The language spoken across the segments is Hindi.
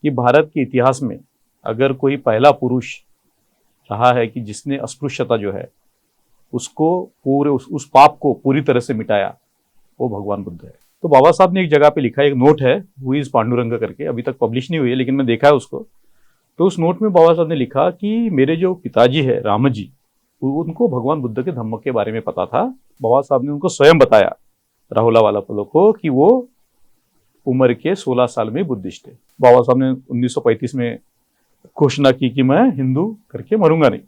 कि भारत के इतिहास में अगर कोई पहला पुरुष रहा है कि जिसने अस्पृश्यता जो है उसको पूरे उस पाप को पूरी तरह से मिटाया, वो भगवान बुद्ध है। तो बाबा साहब ने एक जगह पे लिखा, एक नोट है हु इज पांडुरंग करके, अभी तक पब्लिश नहीं हुई है लेकिन मैं देखा है उसको। तो उस नोट में बाबा साहब ने लिखा कि मेरे जो पिताजी है राम जी, उनको भगवान बुद्ध के धम्म के बारे में पता था। बाबा साहब ने उनको स्वयं बताया राहुला वाला पलो को कि वो उम्र के 16 साल में बुद्धिस्ट थे। बाबा साहब ने 1935 में घोषणा की कि मैं हिंदू करके मरूंगा नहीं,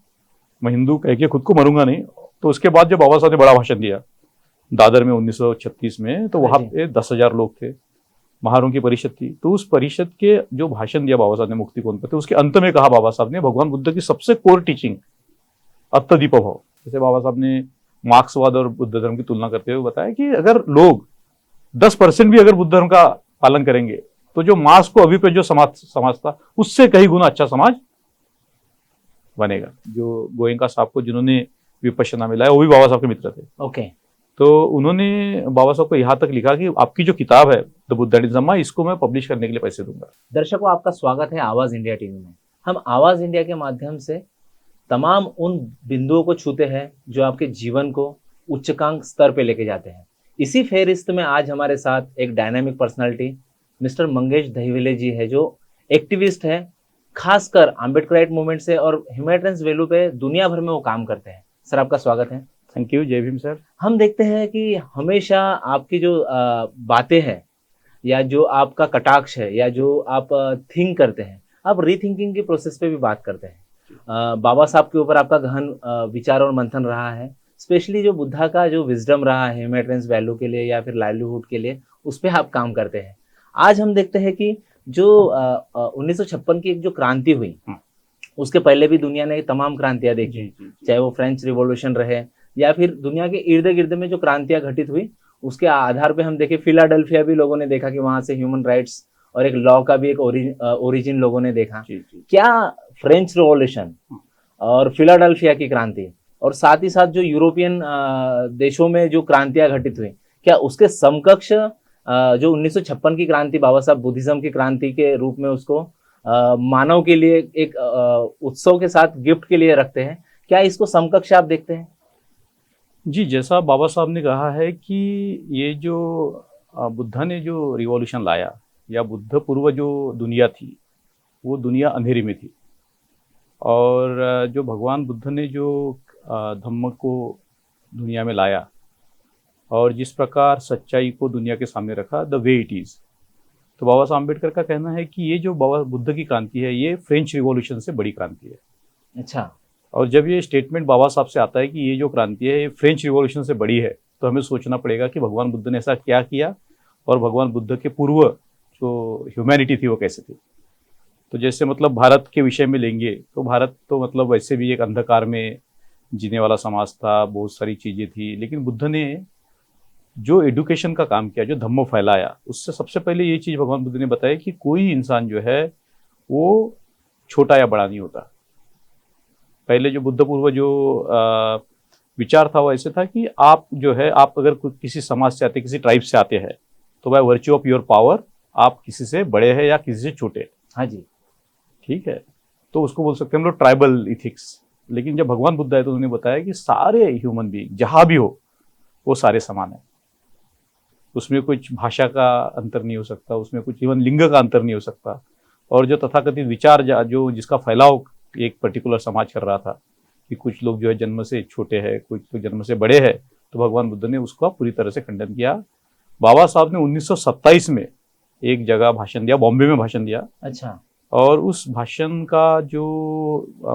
मैं हिंदू कह के खुद को मरूंगा नहीं। तो उसके बाद जब बाबा साहब ने बड़ा भाषण दिया दादर में 1936 में, तो वहां पे 10,000 लोग थे, महारों की परिषद थी। तो उस परिषद के जो भाषण दिया बाबा साहब ने मुक्तिकोण पर, तो उसके अंत में कहा बाबा साहब ने भगवान बुद्ध की सबसे कोर टीचिंग अत्यधिक भाव। जैसे बाबा साहब ने मार्क्सवाद और बुद्ध धर्म की तुलना करते हुए बताया कि अगर लोग 10% भी अगर बुद्ध धर्म का पालन करेंगे तो जो मास को अभी पे जो समाज था उससे कहीं गुना अच्छा समाज बनेगा। जो गोयंका साहब को जिन्होंने विपश्यना में लाया वो भी बाबा साहब के मित्र थे। ओके। तो उन्होंने बाबा साहब को यहाँ तक लिखा कि आपकी जो किताब है द बुद्ध एंड हिज धम्मा, इसको मैं पब्लिश करने के लिए पैसे दूंगा। दर्शकों, आपका स्वागत है आवाज इंडिया टीवी में। हम आवाज इंडिया के माध्यम से तमाम उन बिंदुओं को छूते हैं जो आपके जीवन को उच्चाकांक स्तर पे लेके जाते हैं। इसी फेहरिस्त में आज हमारे साथ एक डायनामिक पर्सनालिटी मिस्टर मंगेश दहिविले जी है, जो एक्टिविस्ट है, खासकर आम्बेडकराइट मूवमेंट से और ह्यूमैनिटेरियन वैल्यू पे दुनिया भर में वो काम करते हैं। सर, आपका स्वागत है। Thank you. जय भीम सर। हम देखते हैं कि हमेशा आपकी जो बातें हैं या जो आपका कटाक्ष है या जो आप थिंक करते हैं, आप रीथिंकिंग की प्रोसेस पे भी बात करते हैं। बाबा साहब के ऊपर आपका गहन विचार और मंथन रहा है, स्पेशली जो बुद्धा का जो विजडम रहा है ह्यूमैनिटेरियन वैल्यू के लिए या फिर लाइवलीहुड के लिए, उस पर आप काम करते हैं। आज हम देखते हैं कि जो 1956 की एक जो क्रांति हुई, उसके पहले भी दुनिया ने तमाम क्रांतियां देखी, चाहे वो फ्रेंच रिवॉल्यूशन रहे या फिर दुनिया के इर्द गिर्द में जो क्रांतियां घटित हुई, उसके आधार पे हम देखें फिलाडेल्फिया भी लोगों ने देखा कि वहां से ह्यूमन राइट्स और एक लॉ का भी एक ओरिजिन लोगों ने देखा। क्या फ्रेंच रिवॉल्यूशन और फिलाडेल्फिया की क्रांति और साथ ही साथ जो यूरोपियन देशों में जो क्रांतियां घटित हुई, क्या उसके समकक्ष जो 1956 की क्रांति बाबा साहब बुद्धिज्म की क्रांति के रूप में उसको मानव के लिए एक उत्सव के साथ गिफ्ट के लिए रखते हैं, क्या इसको समकक्ष आप देखते हैं? जी, जैसा बाबा साहब ने कहा है कि ये जो बुद्धा ने जो रिवॉल्यूशन लाया या बुद्ध पूर्व जो दुनिया थी वो दुनिया अंधेरी में थी, और जो भगवान बुद्ध ने जो धम्म को दुनिया में लाया और जिस प्रकार सच्चाई को दुनिया के सामने रखा, द वे इट इज़, तो बाबा साहब अम्बेडकर का कहना है कि ये जो बाबा बुद्ध की क्रांति है ये फ्रेंच रिवॉल्यूशन से बड़ी क्रांति है। अच्छा। और जब ये स्टेटमेंट बाबा साहब से आता है कि ये जो क्रांति है ये फ्रेंच रिवॉल्यूशन से बड़ी है, तो हमें सोचना पड़ेगा कि भगवान बुद्ध ने ऐसा क्या किया और भगवान बुद्ध के पूर्व जो ह्यूमैनिटी थी वो कैसे थी। तो जैसे मतलब भारत के विषय में लेंगे तो भारत तो मतलब वैसे भी एक अंधकार में जीने वाला समाज था, बहुत सारी चीज़ें थी, लेकिन बुद्ध ने जो एडुकेशन का काम किया, जो धम्म फैलाया, उससे सबसे पहले ये चीज़ भगवान बुद्ध ने बताया कि कोई इंसान जो है वो छोटा या बड़ा नहीं होता। पहले जो बुद्ध पूर्व जो विचार था वो ऐसे था कि आप जो है, आप अगर किसी समाज से आते, किसी ट्राइब से आते हैं, तो by virtue of your power आप किसी से बड़े हैं या किसी से छोटे। हाँ जी, ठीक है, तो उसको बोल सकते हैं हम लोग ट्राइबल इथिक्स। लेकिन जब भगवान बुद्ध आए तो उन्होंने बताया कि सारे ह्यूमन बीइंग जहाँ भी हो वो सारे समान है, उसमें कुछ भाषा का अंतर नहीं हो सकता, उसमें कुछ इवन लिंग का अंतर नहीं हो सकता। और जो तथाकथित विचार जो जिसका फैलाव एक पर्टिकुलर समाज कर रहा था कि कुछ लोग जो है जन्म से छोटे हैं, कुछ लोग जन्म से बड़े हैं, तो भगवान बुद्ध ने उसका पूरी तरह से खंडन किया। बाबा साहब ने 1927 में एक जगह भाषण दिया, बॉम्बे में भाषण दिया। अच्छा। और उस भाषण का जो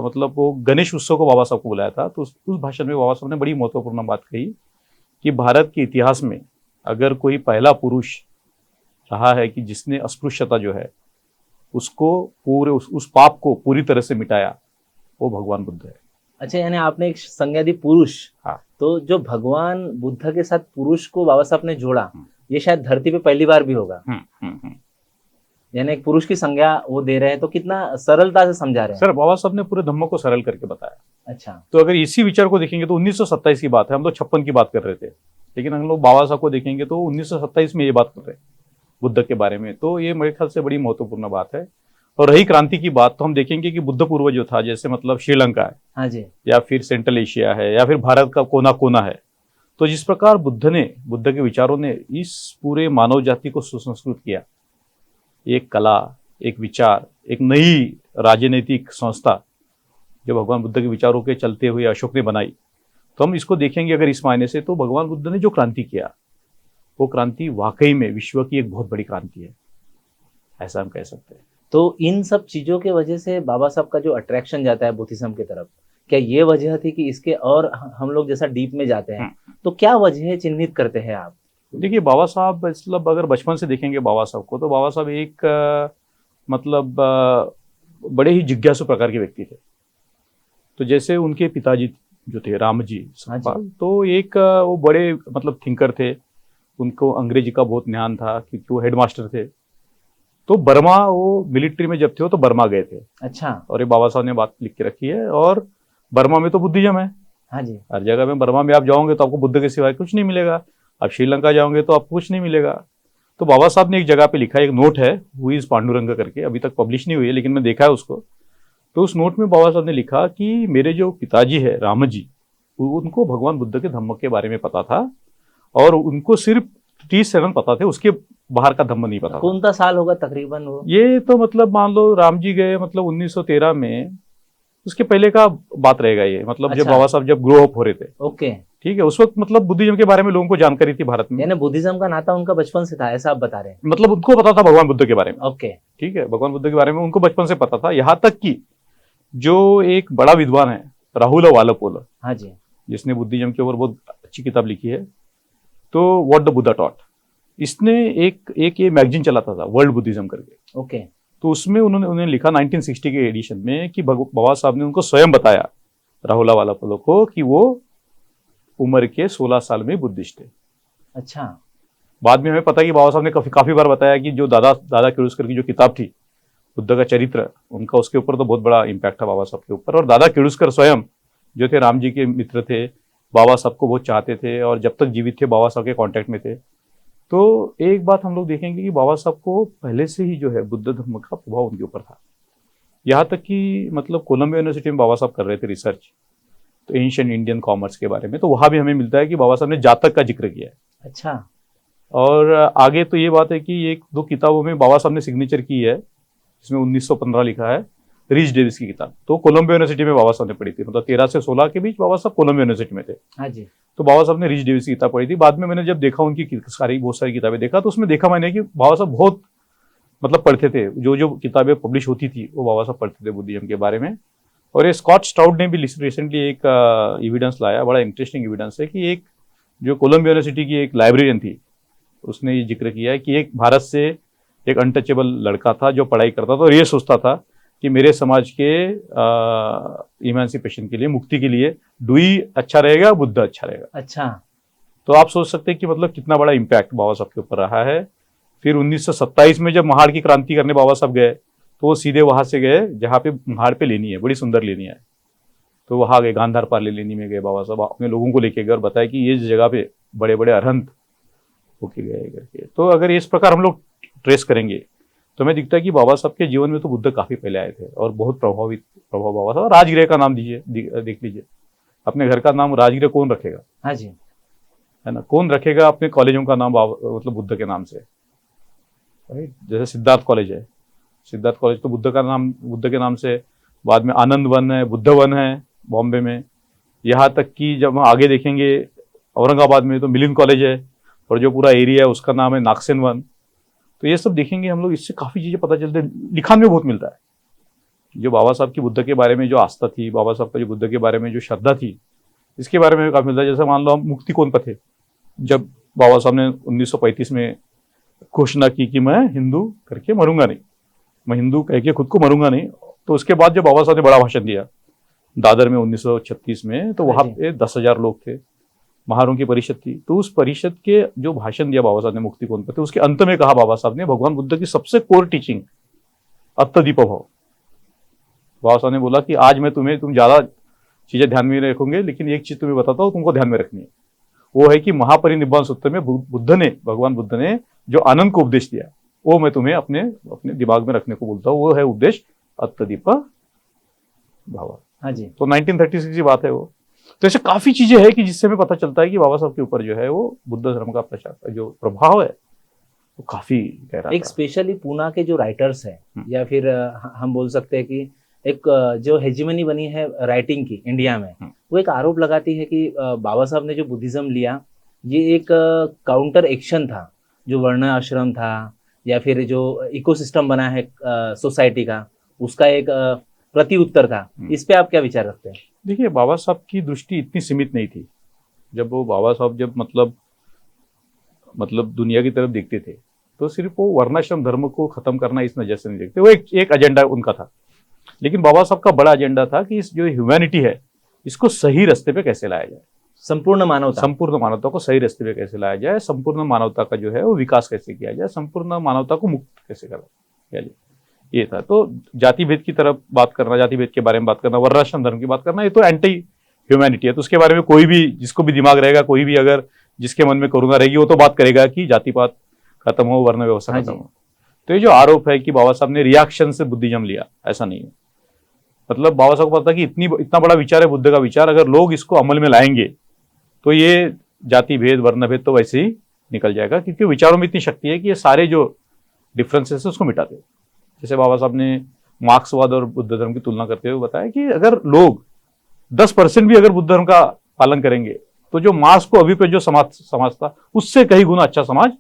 मतलब वो गणेश उत्सव को बाबा साहब को बुलाया था, तो उस भाषण में बाबा साहब ने बड़ी महत्वपूर्ण बात कही कि भारत के इतिहास में अगर कोई पहला पुरुष रहा है कि जिसने अस्पृश्यता जो है उसको पूरे उस पाप को पूरी तरह से मिटाया, वो भगवान बुद्ध है। अच्छा, यानी आपने एक संज्ञा दी पुरुष। हाँ। तो जो भगवान बुद्ध के साथ पुरुष को बाबा साहब ने जोड़ा, ये शायद धरती पे पहली बार भी होगा। यानी एक पुरुष की संज्ञा वो दे रहे हैं, तो कितना सरलता से समझा रहे हैं। सर, बाबा साहब ने पूरे धम्म को सरल करके बताया। अच्छा। तो अगर इसी विचार को देखेंगे तो 1927 की बात है, हम लोग 56 की बात कर रहे थे, लेकिन हम लोग बाबा साहब को देखेंगे तो 1927 में ये बात कर रहे हैं बुद्ध के बारे में। तो ये मेरे ख्याल से बड़ी महत्वपूर्ण बात है। और रही क्रांति की बात, तो हम देखेंगे कि बुद्ध पूर्व जो था, जैसे मतलब श्रीलंका है, हाँ जी, या फिर सेंट्रल एशिया है, या फिर भारत का कोना कोना है, तो जिस प्रकार बुद्ध के विचारों ने इस पूरे मानव जाति को सुसंस्कृत किया, एक कला, एक विचार, एक नई राजनीतिक संस्था जो भगवान बुद्ध के विचारों के चलते हुए अशोक ने बनाई, तो हम इसको देखेंगे अगर इस मायने से, तो भगवान बुद्ध ने जो क्रांति किया, वो क्रांति वाकई में विश्व की एक बहुत बड़ी क्रांति है, ऐसा हम कह सकते हैं। तो इन सब चीजों के वजह से बाबा साहब का जो अट्रैक्शन जाता है बुद्धिज्म की तरफ, क्या ये वजह थी कि इसके, और हम लोग जैसा डीप में जाते हैं तो क्या वजह चिन्हित करते हैं आप? देखिए, बाबा साहब मतलब अगर बचपन से देखेंगे बाबा साहब को, तो बाबा साहब एक मतलब बड़े ही जिज्ञासु प्रकार के व्यक्ति थे। तो जैसे उनके पिताजी जो थे राम जी सतपाल, तो एक वो बड़े मतलब थिंकर थे, उनको अंग्रेजी का बहुत ज्ञान था क्योंकि वो हेडमास्टर थे। तो बर्मा, वो मिलिट्री में जब थे वो तो बर्मा गए थे। अच्छा। और ये बाबा साहब ने बात लिख के रखी है, और बर्मा में तो बुद्धिज्म है। हाँ जी। हर जगह में बर्मा में आप जाओगे तो आपको बुद्ध के सिवाय कुछ नहीं मिलेगा, आप श्रीलंका जाओगे तो आपको कुछ नहीं मिलेगा। तो बाबा साहब ने एक जगह पे लिखा, एक नोट है, हु इज पांडुरंग करके, अभी तक पब्लिश नहीं हुई है लेकिन मैं देखा है उसको। तो उस नोट में बाबा साहब ने लिखा कि मेरे जो पिताजी है राम जी, उनको भगवान बुद्ध के धम्म के बारे में पता था, और उनको सिर्फ 37 पता थे, उसके बाहर का धम्म नहीं पता था। कौन सा साल होगा तकरीबन वो? ये तो मतलब मान लो राम जी गए मतलब 1913 में, उसके पहले का बात रहेगा ये, मतलब अच्छा। जब बाबा साहब जब ग्रो अप हो रहे थे। ओके, ठीक है, उस वक्त मतलब बुद्धिज्म के बारे में लोगों को जानकारी थी भारत में, यानी बुद्धिज्म का नाता उनका बचपन से था, ऐसा आप बता रहे हैं? मतलब उनको पता था भगवान बुद्ध के बारे में। ओके, ठीक है, भगवान बुद्ध के बारे में उनको बचपन से पता था। यहाँ तक कि जो एक बड़ा विद्वान है राहुल वालपोल, हाँ जी, जिसने बुद्धिज्म के ऊपर बहुत अच्छी किताब लिखी है, तो व्हाट द बुद्धा टॉट, इसने एक ये मैगजीन चलाता था वर्ल्ड बुद्धिज्म करके। ओके, तो उसमें उन्होंने लिखा 1960 के एडिशन में कि बाबा साहब ने उनको स्वयं बताया, राहुल वालपोल को, कि वो उम्र के 16 साल में बुद्धिस्ट थे। अच्छा। बाद में हमें पता है कि बाबा साहब ने काफी बार बताया कि जो दादा किर्लोस्कर की जो किताब थी बुद्ध का चरित्र, उनका उसके ऊपर तो बहुत बड़ा इम्पैक्ट था बाबा साहब के ऊपर। और दादा किर्लोस्कर स्वयं जो थे राम जी के मित्र थे, बाबा साहब को बहुत चाहते थे, और जब तक जीवित थे बाबा साहब के कांटेक्ट में थे। तो एक बात हम लोग देखेंगे कि बाबा साहब को पहले से ही जो है बुद्ध धर्म का प्रभाव उनके ऊपर था। यहाँ तक कि मतलब कोलंबिया यूनिवर्सिटी में बाबा साहब कर रहे थे रिसर्च, तो एंशिएंट इंडियन कॉमर्स के बारे में, तो वहां भी हमें मिलता है कि बाबा साहब ने जातक का जिक्र किया है। अच्छा। और आगे तो ये बात है कि एक दो किताबों में बाबा साहब ने सिग्नेचर की है, इसमें 1915 लिखा है, रीच डेविस की किताब, तो कोलंबिया यूनिवर्सिटी में बाबा साहब ने पढ़ी थी, मतलब 13 से 16 के बीच बाबा साहब कोलंबिया यूनिवर्सिटी में थे। हाँ जी। तो बाबा साहब ने रीच डेविस की किताब पढ़ी थी। बाद में मैंने जब देखा उनकी बहुत सारी किताबें देखा, तो उसमें देखा मैंने कि बाबा साहब बहुत मतलब पढ़ते थे, जो किताबें पब्लिश होती थी वो बाबा साहब पढ़ते थे बुद्धिज्म के बारे में। और ये स्कॉट स्ट्राउड ने भी रिसेंटली एक एविडेंस लाया, बड़ा इंटरेस्टिंग एविडेंस है, कि एक जो कोलंबिया यूनिवर्सिटी की एक लाइब्रेरियन थी, उसने ये जिक्र किया है कि एक भारत से एक अनटचेबल लड़का था जो पढ़ाई करता था और ये सोचता था कि मेरे समाज के इमेंसिपेशन के लिए, मुक्ति के लिए डुई अच्छा रहेगा, बुद्ध अच्छा रहेगा। अच्छा। तो आप सोच सकते हैं कि मतलब कितना बड़ा इम्पैक्ट बाबा साहब के ऊपर रहा है। फिर 1927 में जब महाड़ की क्रांति करने बाबा साहब गए, तो वो सीधे वहां से गए जहाँ पे महाड़ पे लेनी है, बड़ी सुंदर लेनी है, तो वहां गए, गांधार पार्ले लेनी में गए बाबा साहब, अपने लोगों को लेके गए और बताया कि ये जगह पे बड़े बड़े अरहंत होके गए करके। तो अगर इस प्रकार हम लोग ट्रेस करेंगे तो हमें दिखता है कि बाबा साहब के जीवन में तो बुद्ध काफी पहले आए थे और बहुत प्रभाव बाबा साहब। राजगृह का नाम दीजिए, देख लीजिए, अपने घर का नाम राजगृह कौन रखेगा? हाँ जी, है ना, कौन रखेगा अपने कॉलेजों का नाम मतलब बुद्ध के नाम से? जैसे सिद्धार्थ कॉलेज है, सिद्धार्थ कॉलेज तो बुद्ध के नाम से। बाद में आनंद वन है, बुद्ध वन है बॉम्बे में। यहाँ तक कि जब हम आगे देखेंगे औरंगाबाद में तो मिलिंद कॉलेज है, और जो पूरा एरिया है उसका नाम है नागसेन वन। तो ये सब देखेंगे हम लोग, इससे काफी चीजें पता चलती है, लिखान में बहुत मिलता है। जो बाबा साहब की बुद्ध के बारे में जो आस्था थी, बाबा साहब का जो बुद्ध के बारे में जो श्रद्धा थी, इसके बारे में काफी मिलता है। जैसे मान लो हम मुक्ति कौन पर थे, जब बाबा साहब ने 1935 में घोषणा की कि मैं हिंदू करके मरूंगा नहीं, मैं हिंदू कह के खुद को मरूंगा नहीं, तो उसके बाद जब बाबा साहब ने बड़ा भाषण दिया दादर में 1936 में, तो वहां पे 10,000 लोग थे, महारों की परिषद थी। तो उस परिषद के जो भाषण दिया बाबा साहब ने मुक्ति कौन पर थे, उसके अंत में कहा बाबा साहब ने भगवान बुद्ध की सबसे कोर टीचिंग अत्तदीप भाव। बाबा साहब ने बोला कि आज मैं तुम ज्यादा चीजें ध्यान में रखोगे, लेकिन एक चीज तुम्हें बताता हूँ, तुमको ध्यान में रखनी है। वो है कि महापरिनिर्वाण सूत्र में भगवान बुद्ध ने जो आनंद को उपदेश दिया, वो मैं तुम्हें अपने अपने दिमाग में रखने को बोलता हूँ। वो है उद्देश्य अत्तदीप भावा। हाँ जी। तो 1936 की बात है वो। तो ऐसे काफी चीजें हैं कि जिससे हमें पता चलता है कि बाबा साहब के ऊपर जो है वो बुद्ध धर्म का प्रचार जो प्रभाव है वो काफी गहरा एक था। स्पेशली पूना के जो राइटर्स हैं या फिर हम बोल सकते हैं कि एक जो हेजिमनी बनी है राइटिंग की इंडिया में, वो एक आरोप लगाती है कि बाबा साहब ने जो बुद्धिज्म लिया ये एक काउंटर एक्शन था, जो वर्ण आश्रम था या फिर जो इकोसिस्टम बना है सोसाइटी का, उसका एक प्रति उत्तर था। इस पे आप क्या विचार रखते हैं? देखिए, बाबा साहब की दृष्टि इतनी सीमित नहीं थी। जब वो बाबा साहब जब मतलब दुनिया की तरफ देखते थे तो सिर्फ वो वर्णाश्रम धर्म को खत्म करना इस नजर से नहीं देखते। वो एक एजेंडा उनका था। लेकिन बाबा साहब का बड़ा एजेंडा था कि इस जो ह्यूमैनिटी है इसको सही रास्ते पे कैसे लाया जाए, संपूर्ण मानवता को सही रास्ते पे कैसे लाया जाए, संपूर्ण मानवता का जो है वो विकास कैसे किया जाए, संपूर्ण मानवता को मुक्त कैसे किया जाए, ये था। तो जाति भेद की तरफ बात करना, जाति भेद के बारे में बात करना, वर्णाश्रम धर्म की बात करना, ये तो एंटी ह्यूमैनिटी है। तो उसके बारे में कोई भी जिसको भी दिमाग रहेगा, कोई भी अगर जिसके मन में करुणा रहेगी वो तो बात करेगा कि जाति पात खत्म हो, वर्ण व्यवस्था खत्म हो। तो ये जो आरोप है कि बाबा साहब ने रिएक्शन से बुद्धिज्म लिया, ऐसा नहीं है। मतलब बाबा साहब को पता कि इतना बड़ा विचार है बुद्ध का विचार, अगर लोग इसको अमल में लाएंगे तो ये जाति भेद वर्ण भेद तो वैसे ही निकल जाएगा, क्योंकि विचारों में इतनी शक्ति है कि ये सारे जो डिफरेंसेस है उसको मिटाते हैं। जैसे बाबा साहब ने मार्क्सवाद और बुद्ध धर्म की तुलना करते हुए बताया कि अगर लोग 10% भी अगर बुद्ध धर्म का पालन करेंगे तो जो मार्क्स को अभी पे जो समाज था उससे कई गुना अच्छा समाज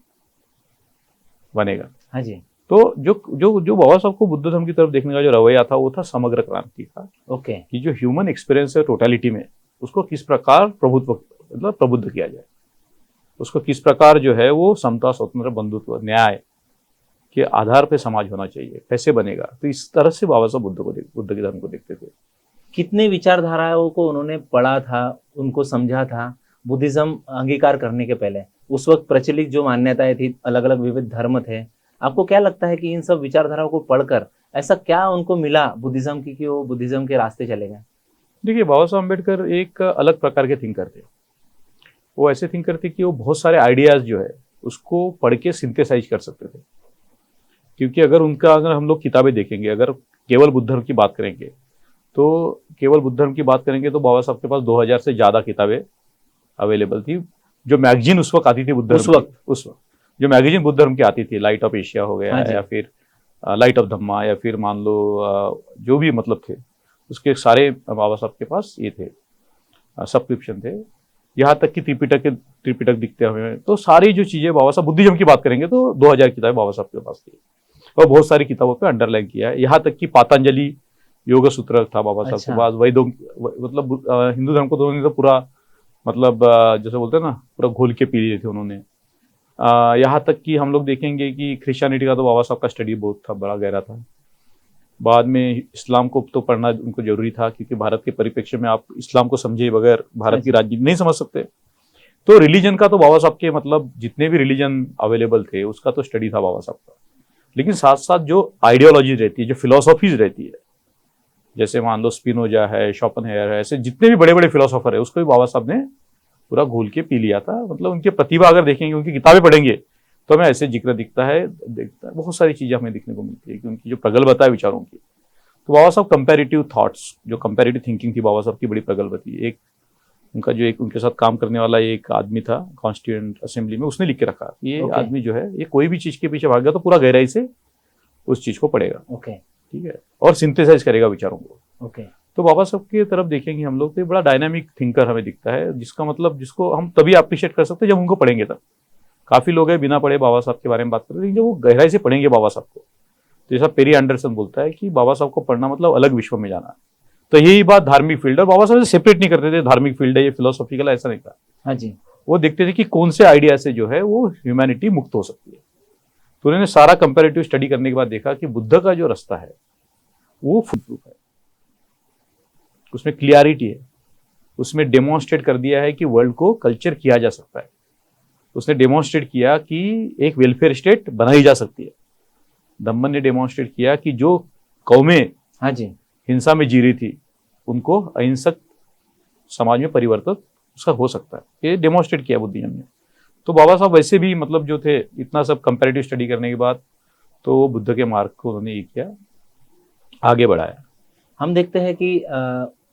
बनेगा। हाँ जी। तो जो बाबा साहब को बुद्ध धर्म की तरफ देखने का जो रवैया था वो था समग्र क्रांति का। ओके। कि जो ह्यूमन एक्सपीरियंस है टोटलिटी में उसको किस प्रकार प्रबुद्ध किया जाए, उसको किस प्रकार जो है वो समता स्वतंत्र बंधुत्व न्याय के आधार पे समाज होना चाहिए, कैसे बनेगा। तो इस तरह से बाबा साहब बुद्ध के धर्म को देखते थे। कितने विचारधाराओं को उन्होंने पढ़ा था, उनको समझा था बुद्धिज्म अंगीकार करने के पहले? उस वक्त प्रचलित जो मान्यताएं थी, अलग अलग विविध धर्म थे, आपको क्या लगता है कि इन सब विचारधाराओं को पढ़कर ऐसा क्या उनको मिला बुद्धिज्म की कि वो बुद्धिज्म के रास्ते चले गए? देखिए, बाबा साहब अम्बेडकर एक अलग प्रकार के थिंकर थे। वो ऐसे थिंकर थे कि वो बहुत सारे आइडियाज जो है उसको पढ़ के सिंथेसाइज कर सकते थे। क्योंकि अगर हम लोग किताबें देखेंगे, अगर केवल बुद्ध धर्म की बात करेंगे तो बाबा साहब के पास 2000 से ज्यादा किताबें अवेलेबल थी। जो मैगजीन उस वक्त आती थी बुद्ध धर्म उस वक्त जो मैगजीन बुद्ध धर्म की आती थी, लाइट ऑफ एशिया हो गया या फिर लाइट ऑफ धम्मा या फिर मान लो जो भी मतलब थे, उसके सारे बाबा साहब के पास ये थे, सब्सक्रिप्शन थे। यहाँ तक कि त्रिपिटक दिखते हमें। तो सारी जो चीजें बाबा साहब बुद्धिज्म की बात करेंगे तो 2000 किताबें बाबा साहब के पास थी और बहुत सारी किताबों पे अंडरलाइन किया है। यहाँ तक कि पातंजलि योग सूत्र था बाबा साहब के पास। वैदों मतलब हिंदू धर्म को तो उन्होंने तो पूरा मतलब जैसे बोलते हैं ना पूरा घोल के पी लिए थे उन्होंने। यहाँ तक कि हम लोग देखेंगे कि क्रिश्चियनिटी का तो बाबा साहब का स्टडी बहुत था, बड़ा गहरा था। बाद में इस्लाम को तो पढ़ना उनको जरूरी था, क्योंकि भारत के परिप्रेक्ष्य में आप इस्लाम को समझे बगैर भारत की राजनीति नहीं समझ सकते। तो रिलीजन का तो बाबा साहब के मतलब जितने भी रिलीजन अवेलेबल थे उसका तो स्टडी था बाबा साहब का। लेकिन साथ साथ जो आइडियोलॉजी रहती है, जो फिलोसॉफीज रहती है, जैसे मान लो स्पिनोजा है, शोपेनहायर है, ऐसे जितने भी बड़े बड़े फिलोसोफर है उसको भी बाबा साहब ने पूरा घोल के पी लिया था। मतलब उनकी प्रतिभा अगर देखेंगे, उनकी किताबें पढ़ेंगे तो हमें ऐसे जिक्र दिखता है, बहुत सारी चीजें हमें दिखने को मिलती है कि उनकी जो प्रगल्भता है विचारों की। तो बाबा साहब कंपैरेटिव थॉट्स, जो कंपैरेटिव थिंकिंग थी बाबा साहब की बड़ी प्रगल्भ थी। एक उनका जो एक उनके साथ काम करने वाला एक आदमी था कॉन्स्टिट्यूएंट असेंबली में, उसने लिख के रखा ये आदमी जो है ये कोई भी चीज के पीछे भाग गया तो पूरा गहराई से उस चीज को पढ़ेगा, ठीक है, और सिंथेसाइज करेगा विचारों को। तो बाबा साहब की तरफ देखेंगे हम लोग तो बड़ा डायनामिक थिंकर हमें दिखता है, जिसका मतलब जिसको हम तभी अप्रिशिएट कर सकते हैं जब उनको पढ़ेंगे तब। काफी लोग हैं बिना पढ़े बाबा साहब के बारे में बात करते हैं, लेकिन जब वो गहराई से पढ़ेंगे बाबा साहब को, तो जैसा पेरी एंडरसन बोलता है कि बाबा साहब को पढ़ना मतलब अलग विश्व में जाना। तो यही बात धार्मिक फील्ड, और बाबा साहब सेपरेट नहीं करते थे धार्मिक फील्ड है ये फिलोसॉफिकल, ऐसा नहीं था। हाँ जी, वो देखते थे कि कौन से आइडिया से जो है वो ह्यूमैनिटी मुक्त हो सकती है। तो उन्होंने सारा कंपैरेटिव स्टडी करने के बाद देखा कि बुद्ध का जो रास्ता है वो फुल प्रूफ है, उसमें क्लियरिटी है, उसमें डेमोन्स्ट्रेट कर दिया है कि वर्ल्ड को कल्चर किया जा सकता है। उसने डेमोन्स्ट्रेट किया कि एक वेलफेयर स्टेट बनाई जा सकती है। धम्मन ने डेमोन्स्ट्रेट किया कि जो कौमें हाँ जी हिंसा में जी रही थी उनको अहिंसक समाज में परिवर्तन उसका हो सकता है, ये डेमोन्स्ट्रेट किया बुद्धिज्म ने। तो बाबा साहब वैसे भी मतलब जो थे इतना सब कंपैरेटिव स्टडी करने के बाद तो वो बुद्ध के मार्ग को उन्होंने ये किया, आगे बढ़ाया। हम देखते हैं कि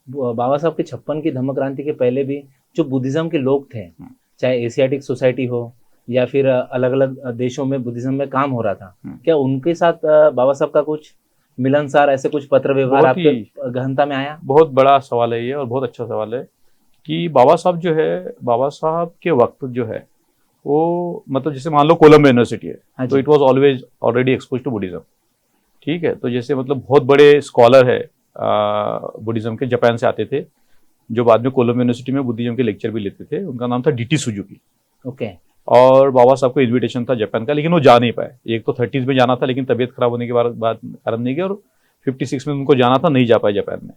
बाबा साहब के 56 की धम्म क्रांति के पहले भी जो बुद्धिज्म के लोग थे, चाहे एशियाटिक सोसाइटी हो या फिर अलग अलग देशों में बुद्धिज्म में काम हो रहा था, क्या उनके साथ बाबा साहब का कुछ मिलनसार ऐसे कुछ पत्र व्यवहार आपके गहनता में आया? बहुत बड़ा सवाल है ये और बहुत अच्छा सवाल है कि बाबा साहब जो है, बाबा साहब के वक्त जो है वो मतलब जैसे मान लो कोलंबो यूनिवर्सिटी है, तो it was always already expose to Buddhism. ठीक है, तो जैसे मतलब बहुत बड़े स्कॉलर है बुद्धिज्म के, जापान से आते थे, जो बाद में कोलंबो यूनिवर्सिटी में बुद्धिज्म के लेक्चर भी लेते थे। उनका नाम था डीटी सुजुकी। ओके। और बाबा साहब को इन्विटेशन था जापान का, लेकिन वो जा नहीं पाए। एक तो 30s में जाना था, लेकिन तबीयत खराब होने के बाद कारण नहीं गया, और 56 में उनको जाना था, नहीं जा पाए जापान में।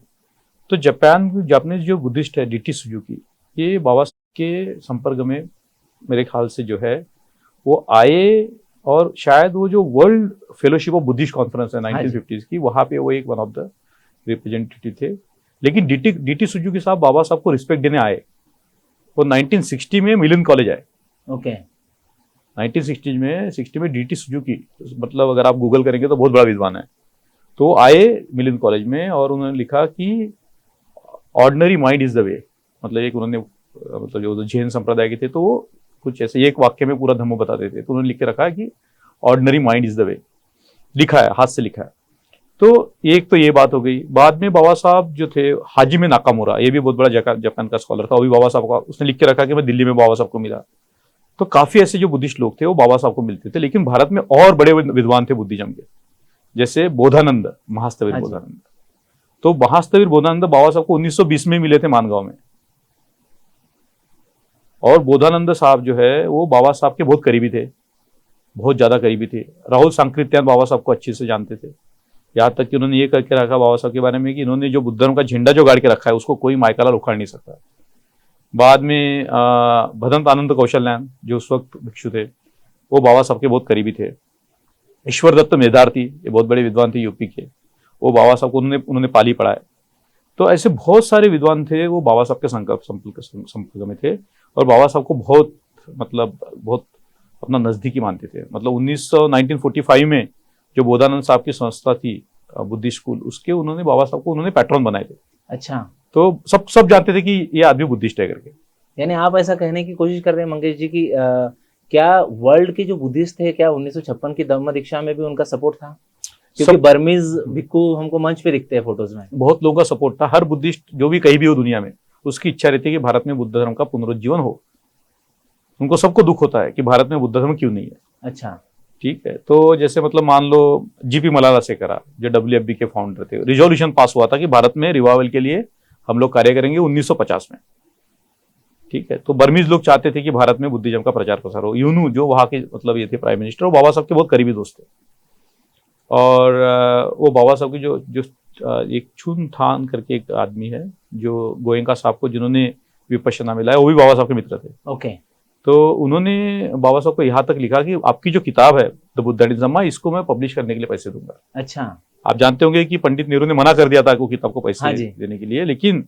तो जापानीज जो बुद्धिस्ट है डीटी सुजुकी, ये बाबा साहब के संपर्क में मेरे ख्याल से जो है वो आए, और शायद वो जो world fellowship of Buddhist conference है 1950s की, वहाँ पे वो एक वन ऑफ द रिप्रेजेंटेटिव थे। लेकिन डीटी सुजुकी साहब बाबा साहब को रिस्पेक्ट देने आए। वो 1960 में मिलन कॉलेज आए। ओके। 1960 में डीटी सुजुकी, मतलब अगर आप गूगल करेंगे तो बहुत बड़ा विद्वान है। तो आए मिलन कॉलेज में और उन्होंने लिखा कि ordinary mind is the way. मतलब एक उन्होंने मतलब जो जैन संप्रदाय के थे, तो वो कुछ ऐसे एक वाक्य में पूरा धम्म बताते थे, तो उन्होंने लिख के रखा है कि ordinary mind is the way, लिखा है, हाथ से लिखा है। तो एक तो ये बात हो गई। बाद में बाबा साहब जो थे, हाजिमे नाकामुरा, ये भी बहुत बड़ा जापान का स्कॉलर था, वो भी बाबा साहब का, उसने लिख के रखा कि मैं दिल्ली में बाबा साहब को मिला। तो काफी ऐसे जो बुद्धिस्ट लोग थे वो बाबा साहब को मिलते थे। लेकिन भारत में और बड़े विद्वान थे बुद्धिज्म के, जैसे बोधानंद, महास्तवीर बोधानंद। तो महास्तवीर बोधानंद बाबा साहब को 1920 में मिले थे मानगांव में। और बोधानंद साहब जो है वो बाबा साहब के बहुत करीबी थे, बहुत ज्यादा करीबी थे। राहुल सांकृत्यायन बाबा साहब को अच्छे से जानते थे। यहाँ तक कि उन्होंने ये करके रखा बाबा साहब के बारे में कि इन्होंने जो बुद्ध धर्म का झंडा जो गाड़ के रखा है उसको कोई मायकाला उखाड़ नहीं सकता। बाद में भदंत आनंद कौशल्यान जो उस वक्त भिक्षु थे, वो बाबा साहब के बहुत करीबी थे। ईश्वर दत्त मेधार्थी, ये बहुत बड़े विद्वान थे यूपी के, वो बाबा साहब को उन्होंने पाली पढ़ाया। तो ऐसे बहुत सारे विद्वान थे वो बाबा साहब के संपर्क में थे, और बाबा साहब को बहुत अपना नजदीकी मानते थे। मतलब 1945 में जो बोधानंद साहब की संस्था थी बुद्धिस्ट स्कूल, उसके उन्होंने बाबा साहब को उन्होंने पैट्रन बनाए थे। अच्छा। तो सब जानते थे कि ये आदमी बुद्धिस्ट है करके। यानी आप ऐसा कहने की कोशिश कर रहे हैं मंगेश जी की क्या वर्ल्ड के जो बुद्धिस्ट थे, क्या 1956 की धम्म दीक्षा में भी उनका सपोर्ट था? क्योंकि बर्मीज भिक्खु हमको मंच पे दिखते हैं फोटोज में। बहुत लोगों का सपोर्ट था। हर बुद्धिस्ट जो भी कहीं भी हो दुनिया में, उसकी इच्छा रहती है कि भारत में बुद्ध धर्म का पुनरुज्जीवन हो। उनको सबको दुख होता है कि भारत में बुद्ध धर्म क्यों नहीं है। अच्छा। ठीक है, तो जैसे मतलब मान लो जीपी मलाला शेखर जो WFB के फाउंडर थे, रिजोल्यूशन पास हुआ था कि भारत में रिवाइवल के लिए हम लोग कार्य करेंगे 1950 में। ठीक है, तो बर्मीज लोग चाहते थे कि भारत में बुद्धिज्म का प्रचार प्रसार हो। यूनू जो वहां के मतलब ये थे प्राइम मिनिस्टर, वो बाबा साहब के बहुत करीबी दोस्त थे। और वो बाबा साहब की जो एक छुन थान करके एक आदमी है जो गोयंका साहब को जिन्होंने विपश्यना मिला है, वो भी बाबा साहब के मित्र थे। ओके। तो उन्होंने बाबा साहब को यहाँ तक लिखा कि आपकी जो किताब है द बुद्ध एंड हिज, इसको मैं पब्लिश करने के लिए पैसे दूंगा। अच्छा। आप जानते होंगे कि पंडित नेहरू ने मना कर दिया था वो किताब को पैसे देने के लिए, लेकिन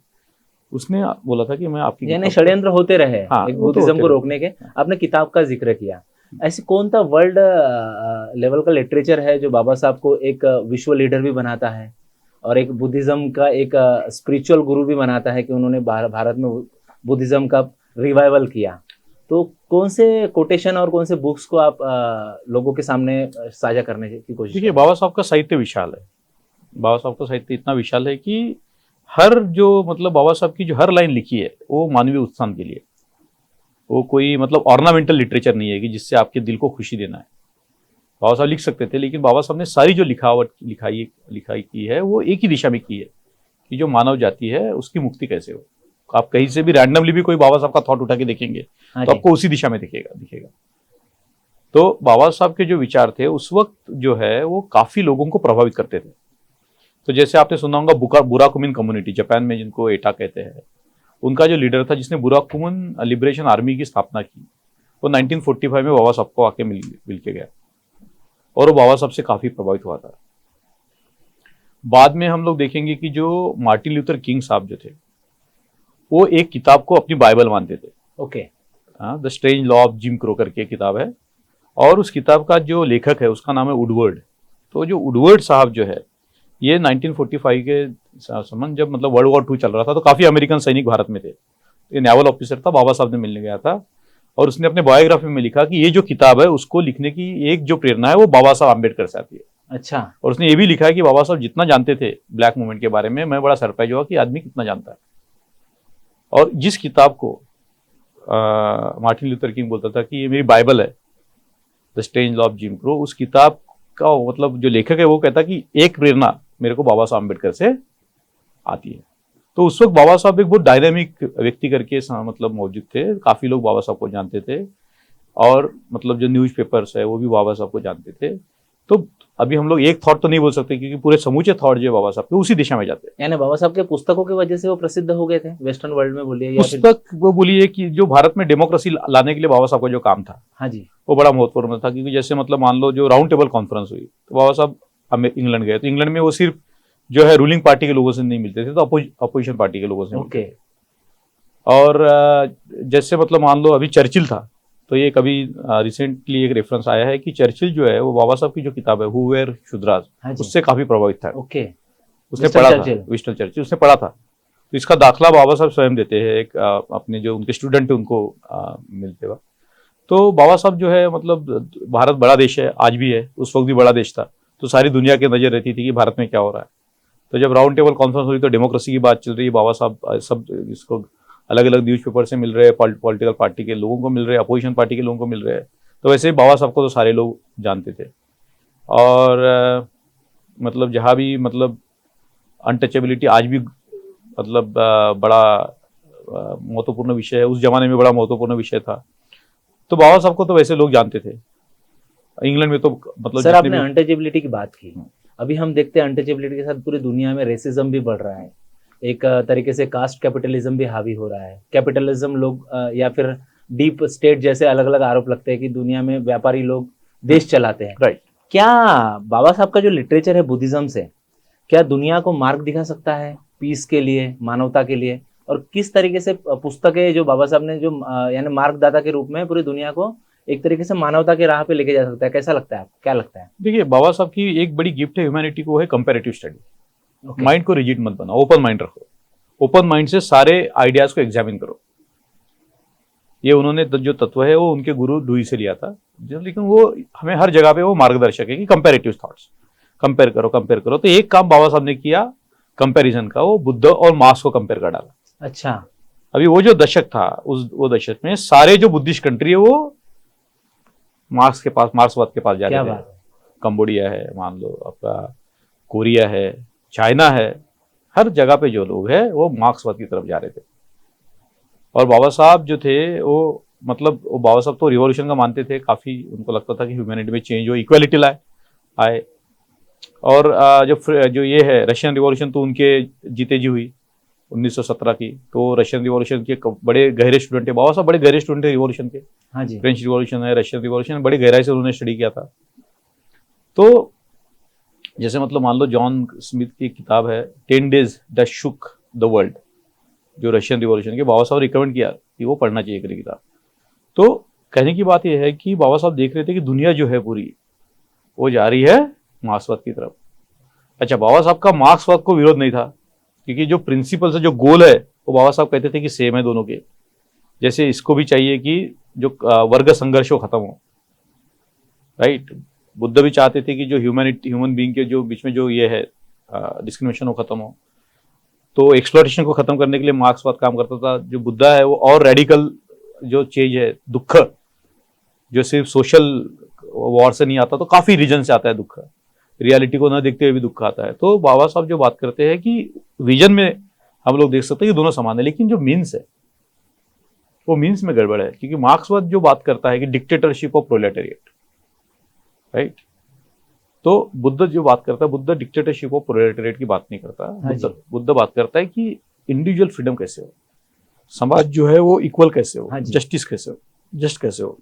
उसने बोला था कि मैं आपकी, यानी षड्यंत्र होते रहे एक बुद्धिज्म को रोकने के। आपने किताब का जिक्र किया, ऐसी कौन सा वर्ल्ड लेवल का लिटरेचर है जो बाबा साहब को एक विश्व लीडर भी बनाता है और एक बुद्धिज्म का एक स्पिरिचुअल गुरु भी बनाता है कि उन्होंने भारत में बुद्धिज्म का रिवाइवल किया? तो कौन से कोटेशन और कौन से बुक्स को आप लोगों के सामने साझा करने की कोशिश? देखिए, बाबा साहब का साहित्य विशाल है। बाबा साहब का साहित्य इतना विशाल है कि हर जो मतलब बाबा साहब की जो हर लाइन लिखी है वो मानवीय उत्थान के लिए, वो कोई मतलब ऑर्नामेंटल लिटरेचर नहीं है कि जिससे आपके दिल को खुशी देना है। बाबा साहब लिख सकते थे, लेकिन बाबा साहब ने सारी जो लिखाई की है वो एक ही दिशा में की है कि जो मानव जाति है उसकी मुक्ति कैसे हो। आप कहीं से भी रैंडमली भी कोई बाबा साहब का थॉट उठा के देखेंगे तो आपको उसी दिशा में दिखेगा। तो बाबा साहब के जो विचार थे उस वक्त जो है वो काफी लोगों को प्रभावित करते थे। तो जैसे आपने सुना होगा बुराकुमिन कम्युनिटी जापान में, जिनको एटा कहते हैं, उनका जो लीडर था जिसने बुराकुमिन लिबरेशन आर्मी की स्थापना की, वो 1945 में बाबा साहब को आके मिल के गया और वो बाबा साहब से काफी प्रभावित हुआ था। बाद में हम लोग देखेंगे कि जो मार्टिन लूथर किंग साहब जो थे वो एक किताब को अपनी बाइबल मानते थे। Okay. The strange law of gym crow करके किताब है, और उस किताब का जो लेखक है उसका नाम है वुडवर्ड। तो जो वुडवर्ड साहब जो है, ये 1945 के संबंध जब मतलब वर्ल्ड वॉर 2 चल रहा था, तो काफ़ी अमेरिकन सैनिक भारत में थे। ये नेवल ऑफिसर था, बाबा साहब ने मिलने गया था, और उसने अपने बायोग्राफी में लिखा कि ये जो किताब है उसको लिखने की एक जो प्रेरणा है वो बाबा साहब आम्बेडकर से आती है। अच्छा। और उसने ये भी लिखा है कि बाबा साहब जितना जानते थे ब्लैक मूवमेंट के बारे में, मैं बड़ा सरप्राइज हुआ कि आदमी कितना जानता है। और जिस किताब को मार्टिन लूथर किंग बोलता था कि ये मेरी बाइबल है, the strange law of gym crow, उस किताब का मतलब जो लेखक है वो कहता कि एक प्रेरणा मेरे को बाबा साहब अम्बेडकर से आती है। तो उस वक्त बाबा साहब एक बहुत डायनामिक व्यक्ति करके मतलब मौजूद थे, काफी लोग बाबा साहब को जानते थे, और मतलब जो न्यूज़पेपर्स है वो भी बाबा साहब को जानते थे। तो अभी हम लोग एक थॉट तो नहीं बोल सकते, क्योंकि पूरे समूचे थॉट जो है बाबा साहब के उसी दिशा में जाते हैं। यानी बाबा साहब के पुस्तकों की वजह से वो प्रसिद्ध हो गए थे वेस्टर्न वर्ल्ड में, बोलिए या फिर पुस्तक वो बोलिए कि जो भारत में डेमोक्रेसी लाने के लिए बाबा साहब का जो काम था, हाँ जी, वो बड़ा महत्वपूर्ण था। क्योंकि जैसे मतलब मान लो जो राउंड टेबल कॉन्फ्रेंस हुई, तो बाबा साहब इंग्लैंड गए, तो इंग्लैंड में वो सिर्फ जो है रूलिंग पार्टी के लोगों से नहीं मिलते थे, तो अपोजिशन पार्टी के लोगों से मिलते थे। और जैसे मतलब मान लो अभी चर्चिल था, तो ये कभी रिसेंटली एक रेफरेंस आया है कि चर्चिल जो है वो बाबा साहब की जो किताब है हु वेयर शुद्राज, हाँ जी, उससे काफी प्रभावित था। ओके, उसने विंस्टन पढ़ा चर्चिल। था, विंस्टन चर्चिल उसने पढ़ा था। तो इसका दाखला बाबा साहब स्वयं देते हैं, एक अपने जो उनके स्टूडेंट थे उनको मिलते हुआ। तो बाबा साहब जो है मतलब भारत बड़ा देश है, आज भी है, उस वक्त भी बड़ा देश था, तो सारी दुनिया की नजर रहती थी कि भारत में क्या हो रहा है। तो जब राउंड टेबल कॉन्फ्रेंस हुई तो डेमोक्रेसी की बात चल रही है, बाबा साहब सब इसको अलग अलग न्यूज़पेपर से मिल रहे हैं, पॉलिटिकल पार्टी के लोगों को मिल रहे हैं, अपोजिशन पार्टी के लोगों को मिल रहे हैं। तो वैसे ही बाबा साहब को तो सारे लोग जानते थे। और मतलब जहाँ भी मतलब अनटचेबिलिटी आज भी मतलब बड़ा महत्वपूर्ण विषय है, उस जमाने में बड़ा महत्वपूर्ण विषय था। तो बाबा साहब को तो वैसे लोग जानते थे इंग्लैंड में। तो मतलब सर आपने अनटचेबिलिटी की बात की, अभी हम देखते हैं अनटचेबिलिटी के साथ पूरी दुनिया में रेसिज्म भी बढ़ रहा है, एक तरीके से कास्ट कैपिटलिज्म भी हावी हो रहा है। कैपिटलिज्म लोग या फिर डीप स्टेट जैसे अलग अलग आरोप लगते हैं कि दुनिया में व्यापारी लोग देश चलाते हैं। राइट। क्या बाबा साहब का जो लिटरेचर है बुद्धिज्म से, क्या दुनिया को मार्ग दिखा सकता है पीस के लिए, मानवता के लिए? और किस तरीके से पुस्तकें जो बाबा साहब ने जो यानी मार्गदाता के रूप में पूरी दुनिया को एक तरीके से मानवता के राह पे लेके जा सकता है? कैसा लगता है, क्या लगता है? देखिए, बाबा साहब की एक बड़ी गिफ्ट है ह्यूमैनिटी को, है कंपैरेटिव स्टडी। Okay. माइंड को रिजिड मत बनाओ, ओपन माइंड रखो। ओपन माइंड से सारे आइडियाज को एग्जामिन करो। ये उन्होंने जो तत्व है वो उनके गुरु डुई से लिया था, लेकिन वो हमें हर जगह पे वो मार्गदर्शक है कि कंपैरेटिव थॉट्स, कंपेयर करो कंपेयर करो। तो एक काम बाबा साहब ने किया कंपैरिजन का, वो बुद्ध और मार्क्स को कंपेयर कर डाला। अच्छा। अभी वो जो दशक था, वो दशक में सारे जो बुद्धिस्ट कंट्री है वो मार्क्स के पास, मार्क्सवाद के पास जा रहे थे। कंबोडिया है, मान लो आपका कोरिया है, चाइना है, हर जगह पे जो लोग हैं वो मार्क्सवाद की तरफ जा रहे थे। और बाबा साहब जो थे वो मतलब वो बाबा साहब तो रिवॉल्यूशन का मानते थे, काफी उनको लगता था कि ह्यूमैनिटी में चेंज हो, इक्वालिटी आए। और जो ये है रशियन रिवॉल्यूशन, तो उनके जीते जी हुई 1917 की। तो रशियन रिवॉल्यूशन के बड़े गहरे स्टूडेंट थे बाबा साहब, बड़े गहरे स्टूडेंट थे रिवॉल्यूशन के। हाँ जी। फ्रेंच रिवॉल्यूशन है, रशियन रिवॉल्यूशन, बड़ी गहराई से उन्होंने स्टडी किया था। तो जैसे मतलब मान लो जॉन स्मिथ की किताब है 10 days that shook the world, जो रशियन रिवॉल्यूशन के, बाबा साहब रिकमेंड किया कि वो पढ़ना चाहिए करी किताब। तो कहने की बात यह है कि बाबा साहब देख रहे थे कि दुनिया जो है पूरी वो जा रही है मार्क्सवाद की तरफ। अच्छा, बाबा साहब का मार्क्सवाद को विरोध नहीं था, क्योंकि जो प्रिंसिपल है, जो गोल है, वो बाबा साहब कहते थे कि सेम है दोनों के। जैसे इसको भी चाहिए कि जो वर्ग संघर्ष हो खत्म हो, राइट। बुद्ध भी चाहते थे कि जो ह्यूमन बीइंग के जो बीच में जो ये है डिस्क्रिमिनेशन हो खत्म हो। तो एक्सप्लॉयटेशन को खत्म करने के लिए मार्क्सवाद काम करता था। जो बुद्धा है वो और रेडिकल जो चेंज है, दुख जो सिर्फ सोशल वॉर से नहीं आता, तो काफी रीजन से आता है दुख, रियलिटी को न देखते हुए भी दुख आता है। तो बाबा साहब जो बात करते हैं कि विजन में हम लोग देख सकते हैं कि दोनों समान है, लेकिन जो मीन्स है वो मीन्स में गड़बड़ है। क्योंकि मार्क्सवाद जो बात करता है कि डिक्टेटरशिप ऑफ प्रोलेटेरिएट, राइट। तो बुद्ध जो बात करता है, बुद्ध डिक्टेटरशिप ऑफ प्रोलेटेरिएट की बात नहीं करता। बुद्ध बात करता है कि इंडिविजुअल फ्रीडम कैसे हो, समाज जो है वो इक्वल कैसे हो, जस्टिस कैसे हो, जस्ट कैसे हो।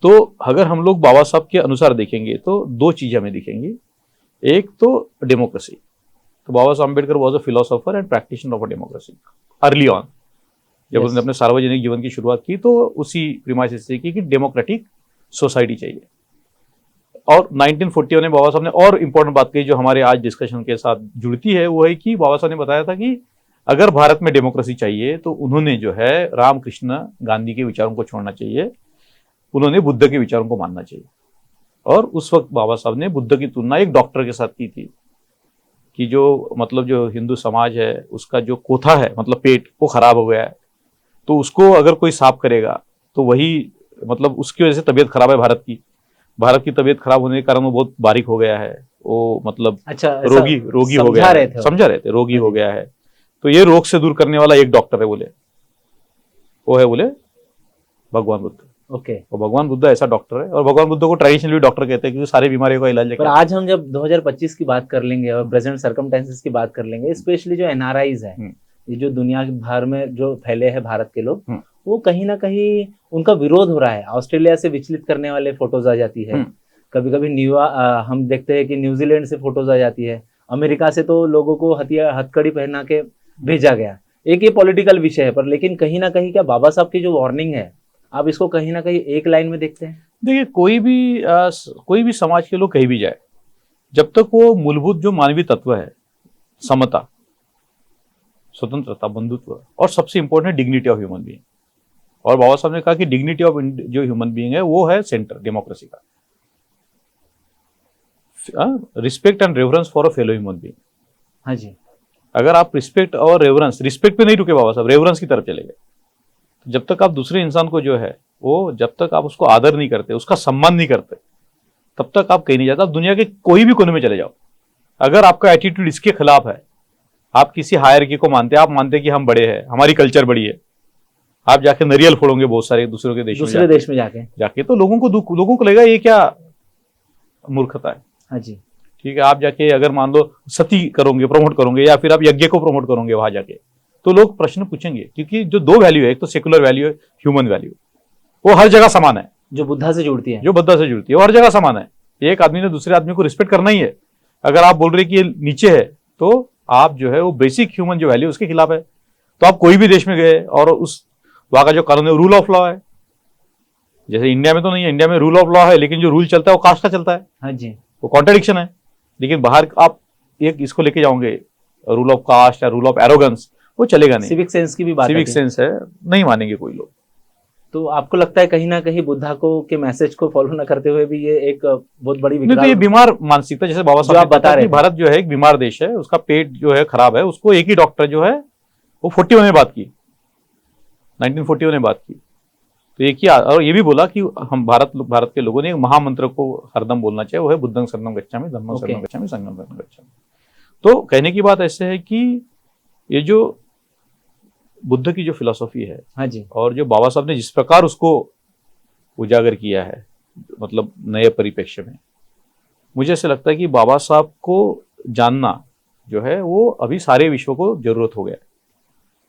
तो अगर हम लोग बाबा साहब के अनुसार देखेंगे तो दो चीजें हमें दिखेंगी। एक तो डेमोक्रेसी, तो बाबा Saheb Ambedkar was a philosopher and practitioner of democracy early on. जब उसने अपने सार्वजनिक जीवन की शुरुआत की तो उसी प्रीमाइसेस से की कि डेमोक्रेटिक सोसाइटी चाहिए। और 1941 में बाबा साहब ने और इम्पोर्टेंट बात कही जो हमारे आज डिस्कशन के साथ जुड़ती है, वो है कि बाबा साहब ने बताया था कि अगर भारत में डेमोक्रेसी चाहिए तो उन्होंने जो है रामकृष्ण गांधी के विचारों को छोड़ना चाहिए, उन्होंने बुद्ध के विचारों को मानना चाहिए। और उस वक्त बाबा साहब ने बुद्ध की तुलना एक डॉक्टर के साथ की थी कि जो मतलब जो हिंदू समाज है उसका जो कोथा है, मतलब पेट, वो खराब हो गया है, तो उसको अगर कोई साफ करेगा तो वही मतलब उसकी वजह से तबीयत खराब है भारत की तबीयत खराब होने के कारण वो बहुत बारीक हो गया है, वो मतलब अच्छा, रोगी हो गया है, समझा रहे थे रोगी हो गया है, तो ये रोग से दूर करने वाला एक डॉक्टर है बोले, वो है बोले भगवान बुद्ध। ओके। और भगवान बुद्ध ऐसा डॉक्टर है, और भगवान बुद्ध को ट्रेडिशनली डॉक्टर कहते हैं क्योंकि सारी बीमारियों का इलाज पर आज हम जब 2025 की बात कर लेंगे और प्रेजेंट सर्कमस्टेंसेस की बात कर लेंगे, स्पेशली जो एनआरआईज है, ये जो दुनिया भर में जो फैले हैं भारत के लोग, वो कहीं ना कहीं उनका विरोध हो रहा है। ऑस्ट्रेलिया से विचलित करने वाले फोटोज आ जाती है, कभी कभी हम देखते हैं कि न्यूजीलैंड से फोटोज आ जाती है, अमेरिका से तो लोगों को हथकड़ी पहना के भेजा गया। एक ये पॉलिटिकल विषय है, पर लेकिन कहीं ना कहीं क्या बाबा साहब की जो वार्निंग है, आप इसको कहीं ना कहीं एक लाइन में देखते हैं? देखिए, कोई भी समाज के लोग कहीं भी जाए, जब तक वो मूलभूत जो मानवीय तत्व है, समता, स्वतंत्रता, बंधुत्व, और सबसे important dignity of human being, और बाबा साहब ने कहा कि डिग्निटी ऑफ जो ह्यूमन बीइंग है वो है सेंटर डेमोक्रेसी का, respect and reverence for a fellow human being. हाँ जी। अगर आप रिस्पेक्ट और रेवरेंस, रिस्पेक्ट पे नहीं रुके बाबा साहब, रेवरेंस की तरफ चले गए, तो जब तक आप दूसरे इंसान को जो है वो, जब तक आप उसको आदर नहीं करते, उसका सम्मान नहीं करते, तब तक आप कहीं नहीं जाते। आप दुनिया के कोई भी कोने में चले जाओ, अगर आपका एटीट्यूड इसके खिलाफ है, आप किसी हायरार्की को मानते हैं, आप मानते हैं कि हम बड़े हैं, हमारी कल्चर बड़ी है, आप जाके नरियल फोड़ोगे बहुत सारे दूसरों के दूसरे देश में जाके तो लोगों को लगेगा ये क्या मूर्खता है। हाँ जी। ठीक है, आप जाके अगर मान लो सती करोगे, प्रमोट करोगे, या फिर आप यज्ञ को प्रमोट करोगे वहां जाके, तो लोग प्रश्न पूछेंगे, क्योंकि जो दो वैल्यू है, एक तो सेकुलर वैल्यू है, ह्यूमन वैल्यू, वो हर जगह समान है, जो बुद्धा से जुड़ती है, वो हर जगह समान है। एक आदमी ने दूसरे आदमी को रिस्पेक्ट करना ही है। अगर आप बोल रहे कि ये नीचे है, तो आप जो है वो बेसिक ह्यूमन जो वैल्यू उसके खिलाफ है। तो आप कोई भी देश में गए और उस वहां का जो कानून है, रूल ऑफ लॉ है, जैसे इंडिया में तो नहीं है, इंडिया में रूल ऑफ लॉ है, लेकिन जो रूल चलता है वो कास्ट का चलता है। हाँ जी। वो कॉन्ट्रडिक्शन है। लेकिन बाहर आप एक इसको लेके जाओगे, रूल ऑफ कास्ट या रूल ऑफ एरोगेंस, वो चलेगा नहीं। सिविक सेंस की भी बात, सिविक सेंस है, नहीं मानेंगे कोई लोग। तो आपको लगता है कहीं ना कहीं बुद्धा को के मैसेज को फॉलो न करते हुए भी ये एक बहुत बड़ी तो ये बीमार मानसिकता, जैसे बाबा साहब बता रहे हैं, भारत जो है एक बीमार देश है, उसका पेट जो है खराब है, उसको एक ही डॉक्टर जो है वो 41 में बात की, 1941 में बात की, तो एक ही, और ये भी बोला कि हम भारत के लोगों ने एक महामंत्र को हरदम बोलना चाहिए, वो है बुद्धं शरणं गच्छामि, धम्मं शरणं गच्छामि, संघं शरणं गच्छामि। तो कहने की बात ऐसे है कि ये जो बुद्ध की जो फिलॉसफी है, हाँ जी, और जो बाबा साहब ने जिस प्रकार उसको उजागर किया है, मतलब नए परिप्रेक्ष्य में, मुझे ऐसे लगता है कि बाबा साहब को जानना जो है वो अभी सारे विश्व को जरूरत हो गया है,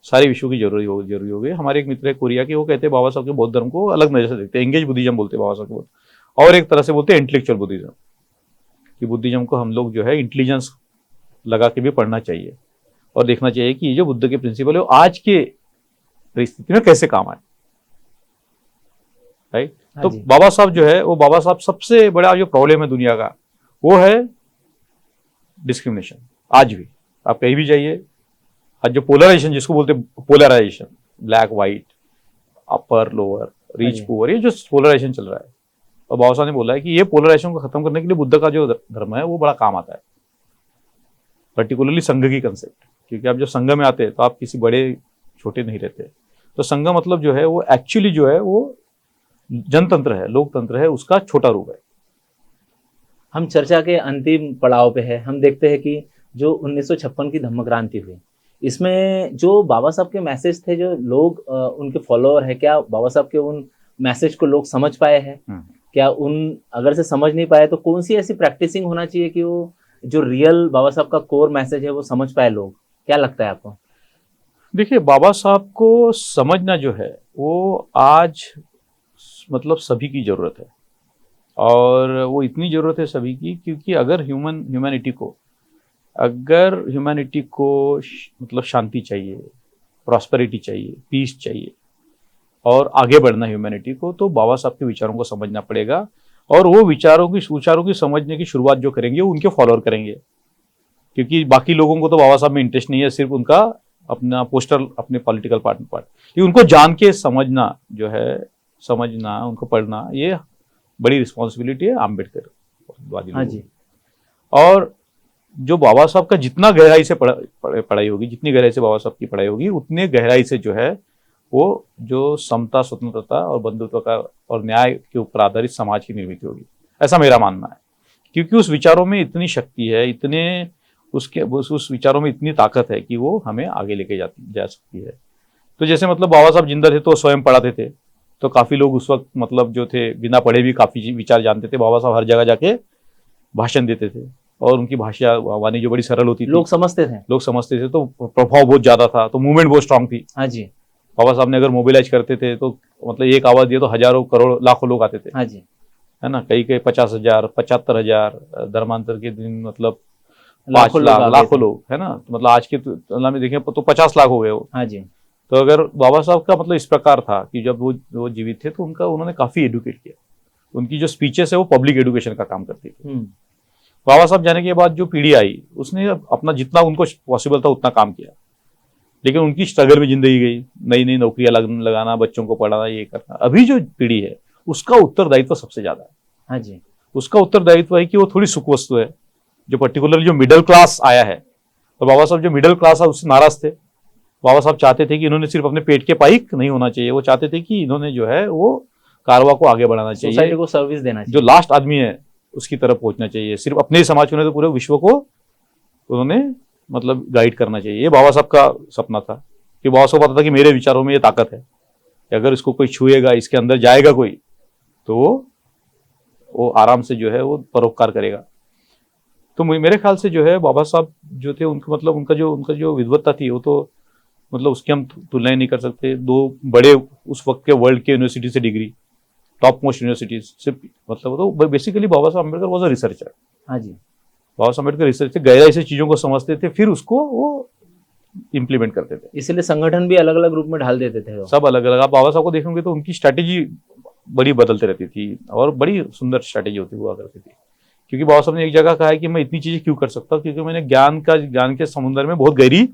सारे विश्व की जरूरी हो गई। हमारे एक मित्र है कोरिया के, वो कहते हैं बाबा साहब के बौद्ध धर्म को अलग नजर से देखते हैं, एंगेज बुद्धिज्म बोलते हैं बाबा साहब को, और एक तरह से बोलते हैं इंटेलेक्चुअल बुद्धिज्म, कि बुद्धिज्म को हम लोग जो है इंटेलिजेंस लगा के भी पढ़ना चाहिए और देखना चाहिए कि ये जो बुद्ध के प्रिंसिपल है वो आज के परिस्थिति में कैसे काम आए, राइट। तो बाबा साहब जो है वो, बाबा साहब सबसे बड़ा जो प्रॉब्लम है दुनिया का वो है डिस्क्रिमिनेशन। आज भी आप कहीं भी जाइए, आज जो पोलराइजेशन जिसको बोलते हैं, polarisation, black white, upper lower, rich poor, ये जो पोलराइजेशन चल रहा है, और बाबा साहब ने बोला है कि ये पोलराइजेशन को खत्म करने के लिए बुद्ध का जो धर्म है वो बड़ा काम आता है, पर्टिकुलरली संघ की कंसेप्ट, क्योंकि आप जब संघ में आते हैं तो आप किसी बड़े छोटे नहीं रहते। तो संघ मतलब जो है वो एक्चुअली जो है वो जनतंत्र है, लोकतंत्र है, उसका छोटा रूप है। हम चर्चा के अंतिम पड़ाव पे है। हम देखते हैं कि जो 1956 की धम्म क्रांति हुई, इसमें जो बाबा साहब के मैसेज थे, जो लोग उनके फॉलोअर है, क्या बाबा साहब के उन मैसेज को लोग समझ पाए हैं? क्या अगर से समझ नहीं पाए तो कौन सी ऐसी प्रैक्टिसिंग होना चाहिए कि वो जो रियल बाबा साहब का कोर मैसेज है वो समझ पाए लोग? क्या लगता है आपको? देखिए, बाबा साहब को समझना जो है वो आज मतलब सभी की जरूरत है, और वो इतनी जरूरत है सभी की, क्योंकि अगर ह्यूमैनिटी को मतलब शांति चाहिए, प्रॉस्पेरिटी चाहिए, पीस चाहिए, और आगे बढ़ना ह्यूमैनिटी को, तो बाबा साहब के विचारों को समझना पड़ेगा। और वो विचारों की समझने की शुरुआत जो करेंगे वो उनके फॉलोअर करेंगे, क्योंकि बाकी लोगों को तो बाबा साहब में इंटरेस्ट नहीं है, सिर्फ उनका अपना पोस्टर अपने पॉलिटिकल पार्टी पर उनको जान के समझना जो है, समझना उनको पढ़ना, ये बड़ी रिस्पॉन्सिबिलिटी है अम्बेडकर वादी हाँ लोगों जी। की। और जो बाबा साहब का जितना गहराई से पढ़ाई होगी, जितनी गहराई से बाबा साहब की पढ़ाई होगी, उतने गहराई से जो है वो जो समता, स्वतंत्रता और बंधुत्व का और न्याय के ऊपर आधारित समाज की निर्मित होगी, ऐसा मेरा मानना है। क्योंकि उस विचारों में इतनी शक्ति है, इतने उस विचारों में इतनी ताकत है कि वो हमें आगे लेके जा सकती है। तो जैसे मतलब बाबा साहब जिंदा थे तो स्वयं पढ़ाते थे, तो काफी लोग उस वक्त मतलब जो थे बिना पढ़े भी काफी विचार जानते थे। बाबा साहब हर जगह जाके भाषण देते थे और उनकी भाषा वाणी जो बड़ी सरल होती थी, लोग समझते थे, तो प्रभाव बहुत ज्यादा था, तो मूवमेंट बहुत स्ट्रांग थी। हाँ जी। बाबा साहब ने अगर मोबिलाइज करते थे तो मतलब एक आवाज दिए तो हजारों करोड़ लाखों लोग आते थे, हाँ जी। है ना। कई 50,000 75,000, धर्मांतर के दिन मतलब 5 लाखों लोग लाख आ गए लाखों थे। लोग, है ना। तो मतलब आज के तुलना में देखें तो 50 लाख हो गए वो। हाँ जी। तो अगर बाबा साहब का मतलब इस प्रकार था कि जब वो जीवित थे तो उन्होंने काफी एडुकेट किया। उनकी जो स्पीचेस है वो पब्लिक एडुकेशन का काम करती थी। बाबा साहब जाने के बाद जो पीढ़ी आई उसने अपना जितना उनको पॉसिबल था उतना काम किया, लेकिन उनकी स्ट्रगल में जिंदगी गई, नई नई नौकरियां लगाना, बच्चों को पढ़ाना, ये करना। अभी जो पीढ़ी है उसका उत्तरदायित्व सबसे ज्यादा है। हाँ जी। उसका उत्तरदायित्व है कि वो थोड़ी सुख वस्तु है, जो पर्टिकुलर जो मिडिल क्लास आया है। तो बाबा साहब जो मिडिल क्लास है उससे नाराज थे। बाबा साहब चाहते थे कि इन्होंने सिर्फ अपने पेट के पाइक नहीं होना चाहिए, वो चाहते थे कि इन्होंने जो है वो कारवा को आगे बढ़ाना चाहिए, सोसाइटी को सर्विस देना चाहिए। जो लास्ट आदमी है उसकी तरफ पहुंचना चाहिए। सिर्फ अपने ही समाज को नहीं तो पूरे विश्व को उन्होंने मतलब गाइड करना चाहिए। ये बाबा साहब का सपना था कि बाबा साहब पता था कि मेरे विचारों में ये ताकत है कि अगर इसको कोई छुएगा, इसके अंदर जाएगा कोई, तो वो आराम से जो है वो परोपकार करेगा। तो मेरे ख्याल से जो है बाबा साहब जो थे उनको मतलब उनका जो विद्वत्ता थी वो तो मतलब उसकी हम तुलना नहीं कर सकते। 2 बड़े उस वक्त के वर्ल्ड के यूनिवर्सिटी से डिग्री, टॉप मोस्ट यूनिवर्सिटीज से, मतलब तो basically Baba Saheb Ambedkar was a researcher. हाँ जी। बाबा साहब अम्बेडकर रिसर्च से गहराई से चीजों को समझते थे, फिर उसको वो इम्प्लीमेंट करते थे। इसलिए संगठन भी अलग अलग रूप में ढाल देते थे वो। सब अलग अलग। आप बाबा साहब को देखोगे तो उनकी स्ट्रैटेजी बड़ी बदलते रहती थी और बड़ी सुंदर स्ट्रैटेजी हुआ करती थी। क्योंकि बाबा साहब ने एक जगह कहा है कि मैं इतनी चीजें क्यों कर सकता हूँ, क्योंकि मैंने ज्ञान के समुद्र में बहुत गहरी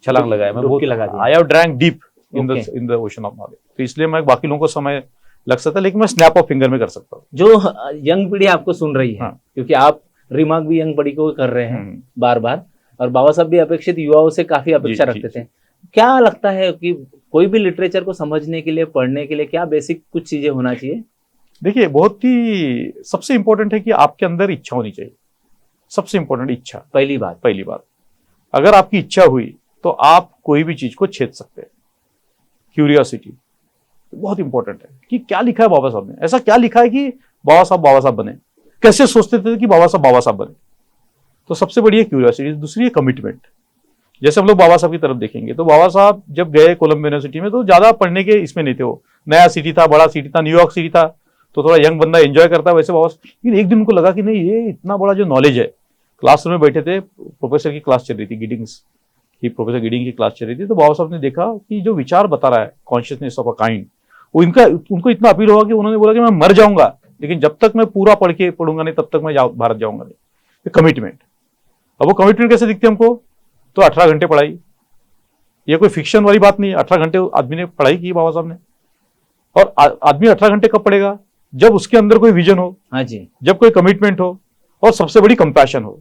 छलांग लगाया, मैं डुबकी लगा दी। I have drank deep in Okay. The ocean of knowledge. तो इसलिए मैं बाकी लोगों को समय लग सकता है, लेकिन मैं स्नैप ऑफ फिंगर में कर सकता हूँ। जो यंग पीढ़ी आपको सुन रही है, हाँ। क्योंकि आप रिमार्क भी यंग पीढ़ी को कर रहे हैं बार बार, और बाबा साहब भी अपेक्षित युवाओं से काफी अपेक्षा जी, रखते थे। क्या लगता है कि कोई भी लिटरेचर को समझने के लिए, पढ़ने के लिए क्या बेसिक कुछ चीजें होना चाहिए? देखिए, बहुत ही सबसे इंपॉर्टेंट है कि आपके अंदर इच्छा होनी चाहिए। सबसे इंपॉर्टेंट इच्छा, पहली बात। अगर आपकी इच्छा हुई तो आप कोई भी चीज को छेद सकते हैं। क्यूरियोसिटी बहुत इंपॉर्टेंट है कि क्या लिखा है बाबा साहब ने, ऐसा क्या लिखा है कि बाबा साहब बने, कैसे सोचते थे कि बाबा साहब बने। तो सबसे बड़ी है क्यूरियोसिटी। दूसरी है कमिटमेंट। जैसे हम लोग बाबा साहब की तरफ देखेंगे तो बाबा साहब जब गए कोलंबिया यूनिवर्सिटी में तो ज्यादा पढ़ने के इसमें नहीं थे। वो नया सिटी था, बड़ा सिटी था, न्यूयॉर्क सिटी था, तो थोड़ा यंग बंदा एंजॉय करता है वैसे बाबा। लेकिन एक दिन उनको लगा कि नहीं, ये इतना बड़ा जो नॉलेज है। क्लासरूम में बैठे थे, प्रोफेसर की क्लास चल रही थी, प्रोफेसर गिडिंग की क्लास चल रही थी। तो बाबा साहब ने देखा कि जो विचार बता रहा है कॉन्शियसनेस ऑफ अ काइंड, वो उनको इतना अपील होगा कि उन्होंने बोला कि मैं मर जाऊंगा लेकिन जब तक मैं पूरा पढ़ूंगा नहीं तब तक मैं भारत जाऊंगा नहीं। कमिटमेंट। अब वो कमिटमेंट कैसे दिखती है हमको? तो 18 घंटे पढ़ाई। ये कोई फिक्शन वाली बात नहीं है। 18 घंटे आदमी ने पढ़ाई की बाबा साहब ने। और आदमी 18 घंटे कब पढ़ेगा? जब उसके अंदर कोई विजन हो, हाँ जी, जब कोई कमिटमेंट हो, और सबसे बड़ी कंपैशन हो।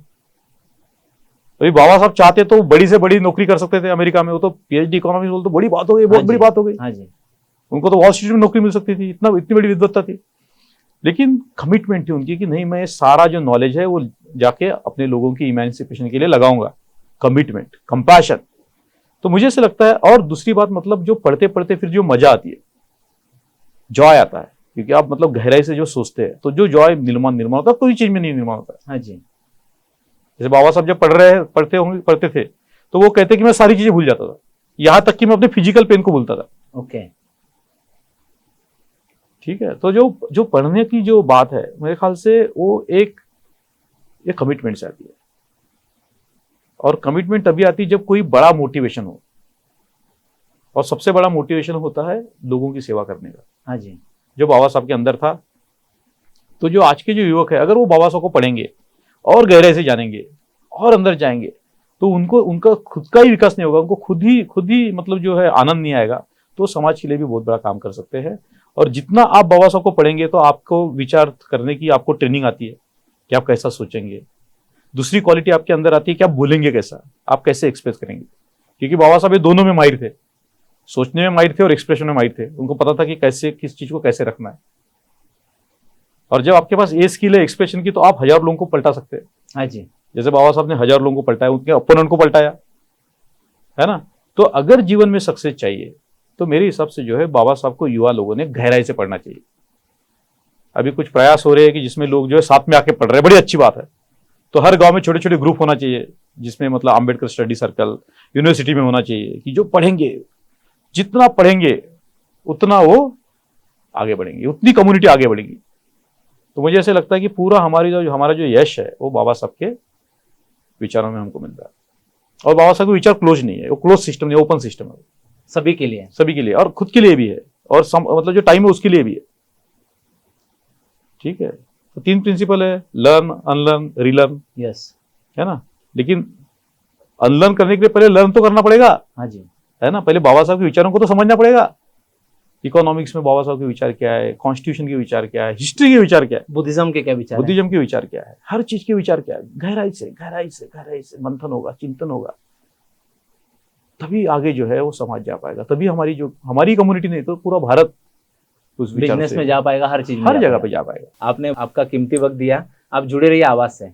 तो बाबा साहब चाहते तो बड़ी से बड़ी नौकरी कर सकते थे अमेरिका में। वो तो पीएचडी इकोनॉमिक्स बोलते, बड़ी बात हो गई, बहुत बड़ी बात हो गई। हाँ जी। उनको तो वॉल स्ट्रीट में नौकरी मिल सकती थी, इतनी बड़ी विद्वत्ता थी। लेकिन कमिटमेंट थी उनकी कि नहीं, मैं सारा जो नॉलेज है वो जाके अपने लोगों की इमेंसिपेशन के लिए लगाऊंगा। Commitment, compassion. तो मुझे ऐसे लगता है। और दूसरी बात, मतलब जो पढ़ते पढ़ते फिर जो मजा आती है, जॉय आता है, क्योंकि आप मतलब गहराई से जो सोचते हैं तो जो जॉय निर्माण होता है, कोई चीज में नहीं निर्माण होता है। हाँ जी। जैसे बाबा साहब जब पढ़ते थे तो वो कहते कि मैं सारी चीजें भूल जाता था, यहां तक कि मैं अपने फिजिकल पेन को भूलता था। ओके। ठीक है। तो जो पढ़ने की जो बात है, मेरे ख्याल से वो एक कमिटमेंट से आती है। और कमिटमेंट तभी आती है जब कोई बड़ा मोटिवेशन हो, और सबसे बड़ा मोटिवेशन होता है लोगों की सेवा करने का। हाँ जी। जो बाबा साहब के अंदर था। तो जो आज के जो युवक है, अगर वो बाबा साहब को पढ़ेंगे और गहराई से जानेंगे और अंदर जाएंगे, तो उनको उनका खुद का ही विकास नहीं होगा, उनको खुद ही मतलब जो है आनंद नहीं आएगा, तो समाज के लिए भी बहुत बड़ा काम कर सकते हैं। और जितना आप बाबा साहब को पढ़ेंगे तो आपको विचार करने की आपको ट्रेनिंग आती है कि आप कैसा सोचेंगे। दूसरी क्वालिटी आपके अंदर आती है कि आप बोलेंगे कैसा, आप कैसे एक्सप्रेस करेंगे। क्योंकि बाबा साहब ये दोनों में माहिर थे, सोचने में माहिर थे और एक्सप्रेशन में माहिर थे। उनको पता था कि कैसे किस चीज को कैसे रखना है। और जब आपके पास ये स्किल है एक्सप्रेशन की, तो आप 1000 लोगों को पलटा सकते हैं। हाँ जी। जैसे बाबा साहब ने 1000 लोगों को पलटाया, उनके अपोनेंट को पलटाया, है ना। तो अगर जीवन में सक्सेस चाहिए तो मेरे हिसाब से जो है बाबा साहब को युवा लोगों ने गहराई से पढ़ना चाहिए। अभी कुछ प्रयास हो रहे हैं कि जिसमें लोग जो है साथ में आके पढ़ रहे हैं, बड़ी अच्छी बात है। तो हर गांव में छोटे छोटे ग्रुप होना चाहिए, जिसमें मतलब अंबेडकर स्टडी सर्कल यूनिवर्सिटी में होना चाहिए, कि जो पढ़ेंगे, जितना पढ़ेंगे उतना वो आगे बढ़ेंगे, उतनी कम्युनिटी आगे बढ़ेगी। तो मुझे ऐसे लगता है कि पूरा हमारा जो यश है वो बाबा साहब के विचारों में हमको मिलता है। और बाबा साहब के विचार क्लोज नहीं है, वो क्लोज सिस्टम नहीं, ओपन सिस्टम है, सभी के लिए, सभी के लिए, और खुद के लिए भी है, और मतलब जो टाइम है उसके लिए भी है। ठीक है, तो 3 प्रिंसिपल है, लर्न, अनलर्न, रीलर्न, यस, है ना। लेकिन अनलर्न करने के लिए पहले लर्न तो करना पड़ेगा, हाँ जी, है ना। पहले बाबा साहब के विचारों को तो समझना पड़ेगा। इकोनॉमिक्स में बाबा साहब के विचार क्या है, कॉन्स्टिट्यूशन के विचार क्या है, हिस्ट्री के विचार क्या है, बुद्धिज्म के क्या विचार हैं? बुद्धिज्म के विचार क्या है, हर चीज के विचार क्या है, गहराई से मंथन होगा, चिंतन होगा, तभी आगे जो है वो समाज जा पाएगा। तभी हमारी कम्युनिटी नहीं तो पूरा भारत उस विचार बिजनेस से में जा पाएगा, हर चीज में हर जा जगह पाएगा। पे जा पाएगा। आपने आपका कीमती वक्त दिया, आप जुड़े रहिए आवाज से।